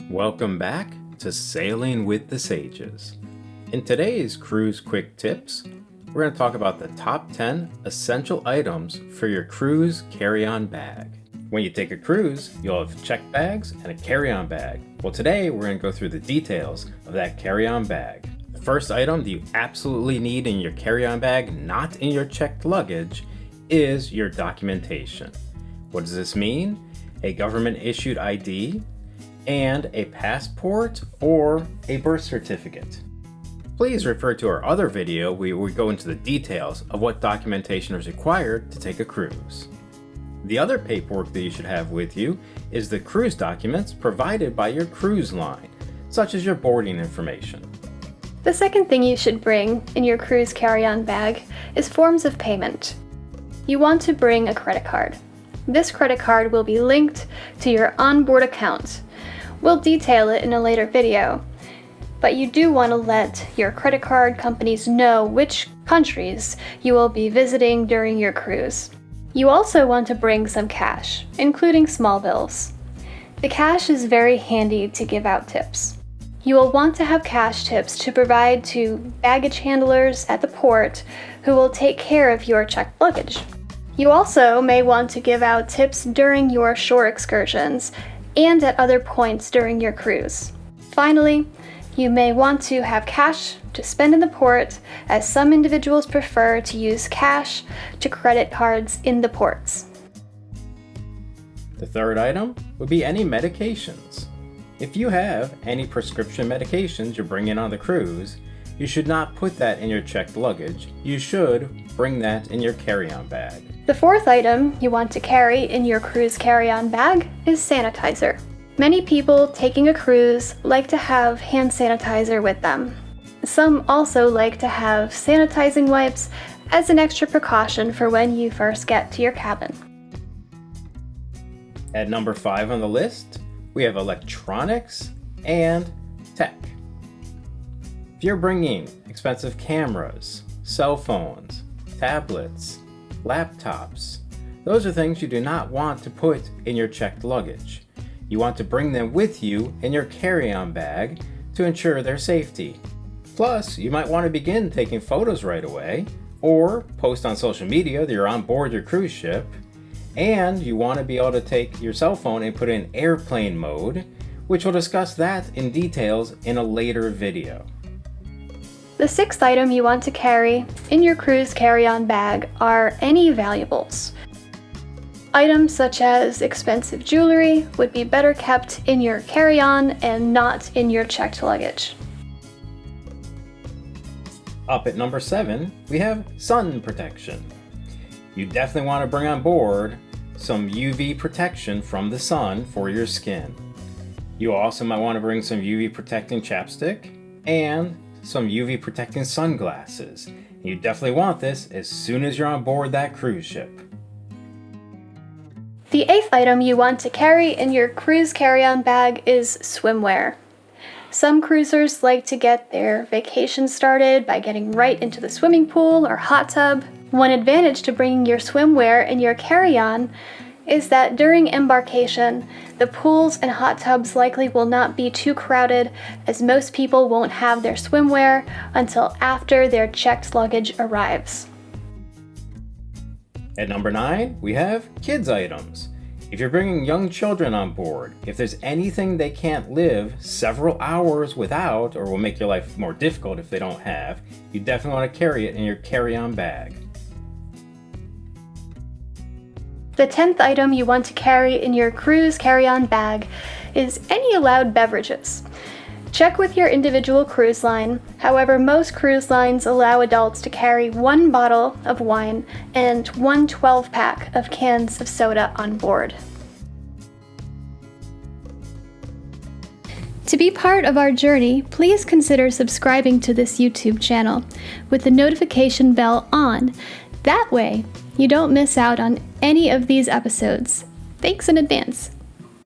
Welcome back to Sailing with the Sages. In today's Cruise Quick Tips, we're going to talk about the top 10 essential items for your cruise carry-on bag. When you take a cruise, you'll have check bags and a carry-on bag. Well, today we're going to go through the details of that carry-on bag. The first item that you absolutely need in your carry-on bag, not in your checked luggage, is your documentation. What does this mean? A government-issued ID, and a passport or a birth certificate. Please refer to our other video where we go into the details of what documentation is required to take a cruise. The other paperwork that you should have with you is the cruise documents provided by your cruise line, such as your boarding information. The second thing you should bring in your cruise carry-on bag is forms of payment. You want to bring a credit card. This credit card will be linked to your onboard account. We'll detail it in a later video, but you do want to let your credit card companies know which countries you will be visiting during your cruise. You also want to bring some cash, including small bills. The cash is very handy to give out tips. You will want to have cash tips to provide to baggage handlers at the port who will take care of your checked luggage. You also may want to give out tips during your shore excursions and at other points during your cruise. Finally, you may want to have cash to spend in the port, as some individuals prefer to use cash to credit cards in the ports. The third item would be any medications. If you have any prescription medications you're bringing on the cruise, you should not put that in your checked luggage. You should bring that in your carry-on bag. The fourth item you want to carry in your cruise carry-on bag is sanitizer. Many people taking a cruise like to have hand sanitizer with them. Some also like to have sanitizing wipes as an extra precaution for when you first get to your cabin. At number 5 on the list, we have electronics and tech. If you're bringing expensive cameras, cell phones, tablets, laptops, those are things you do not want to put in your checked luggage. You want to bring them with you in your carry-on bag to ensure their safety. Plus, you might want to begin taking photos right away, or post on social media that you're on board your cruise ship, and you want to be able to take your cell phone and put it in airplane mode, which we'll discuss that in details in a later video. The sixth item you want to carry in your cruise carry-on bag are any valuables. Items such as expensive jewelry would be better kept in your carry-on and not in your checked luggage. Up at number 7, we have sun protection. You definitely want to bring on board some UV protection from the sun for your skin. You also might want to bring some UV protecting chapstick and some UV protecting sunglasses. You definitely want this as soon as you're on board that cruise ship. The eighth item you want to carry in your cruise carry-on bag is swimwear. Some cruisers like to get their vacation started by getting right into the swimming pool or hot tub. One advantage to bringing your swimwear in your carry-on is that during embarkation, the pools and hot tubs likely will not be too crowded, as most people won't have their swimwear until after their checked luggage arrives. At number 9, we have kids items. If you're bringing young children on board, if there's anything they can't live several hours without, or will make your life more difficult if they don't have, you definitely want to carry it in your carry-on bag. The 10th item you want to carry in your cruise carry-on bag is any allowed beverages. Check with your individual cruise line. However, most cruise lines allow adults to carry 1 bottle of wine and 1 12-pack of cans of soda on board. To be part of our journey, please consider subscribing to this YouTube channel with the notification bell on. That way, you don't miss out on any of these episodes. Thanks in advance.